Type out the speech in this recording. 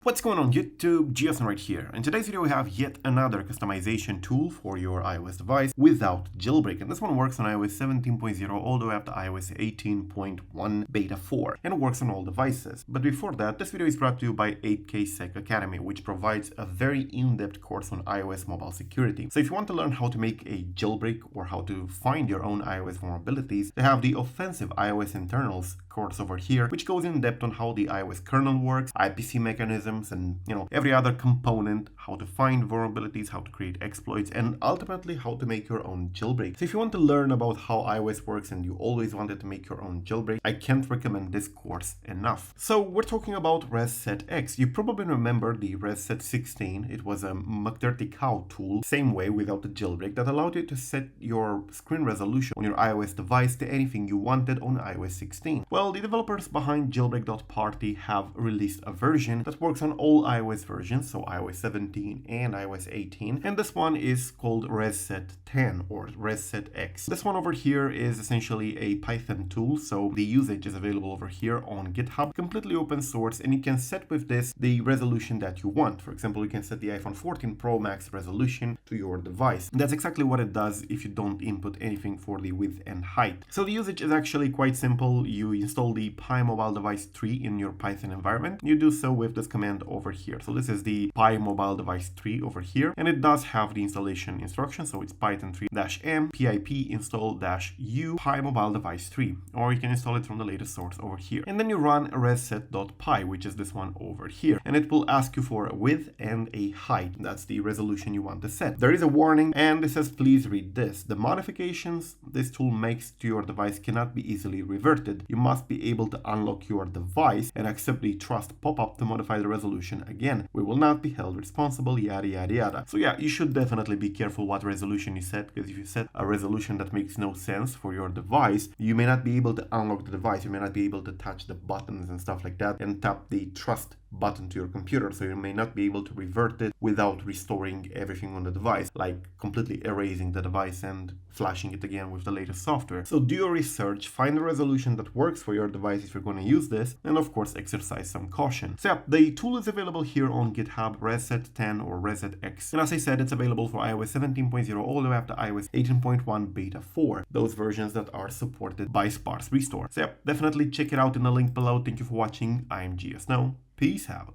What's going on YouTube? Jason right here. In today's video we have yet another customization tool for your iOS device without jailbreak. And this one works on iOS 17.0 all the way up to iOS 18.1 beta 4 and works on all devices. But before that, this video is brought to you by 8K Sec Academy, which provides a very in-depth course on iOS mobile security. So if you want to learn how to make a jailbreak or how to find your own iOS vulnerabilities, they have the Offensive iOS Internals course over here, which goes in depth on how the iOS kernel works, IPC mechanisms, and every other component, how to find vulnerabilities, how to create exploits, and ultimately how to make your own jailbreak. So if you want to learn about how iOS works and you always wanted to make your own jailbreak, I can't recommend this course enough. So we're talking about ResSetX. You probably remember the ResSet 16. It was a McDirty Cow tool, same way without the jailbreak, that allowed you to set your screen resolution on your iOS device to anything you wanted on iOS 16. Well, the developers behind jailbreak.party have released a version that works on all iOS versions, so iOS 17 and iOS 18, and this one is called ResSet 10 or ResSetX. This one over here is essentially a Python tool, so the usage is available over here on GitHub, completely open source, and you can set with this the resolution that you want. For example, you can set the iPhone 14 Pro Max resolution to your device. That's exactly what it does if you don't input anything for the width and height. So the usage is actually quite simple. You install the Pi Mobile Device 3 in your Python environment. You do so with this command over here. So this is the Pi Mobile Device 3 over here, and it does have the installation instructions. So it's python 3-m pip install-u Pi Mobile Device 3, or you can install it from the latest source over here. And then you run resset.py, which is this one over here, and it will ask you for a width and a height. That's the resolution you want to set. There is a warning, and it says please read this. The modifications this tool makes to your device cannot be easily reverted. You must be able to unlock your device and accept the trust pop-up to modify the resolution again. We will not be held responsible, yada yada yada. So yeah, you should definitely be careful what resolution you set, because if you set a resolution that makes no sense for your device, you may not be able to unlock the device, you may not be able to touch the buttons and stuff like that and tap the trust button to your computer, so you may not be able to revert it without restoring everything on the device, like completely erasing the device and flashing it again with the latest software. So do your research, find a resolution that works for your device if you're going to use this, and of course exercise some caution. So yeah, the tool is available here on GitHub, ResSet 10 or ResSetX, and as I said, it's available for iOS 17.0 all the way up to iOS 18.1 beta 4, those versions that are supported by sparse restore. So yeah, definitely check it out in the link below. Thank you for watching. I'm GS Now. Peace out.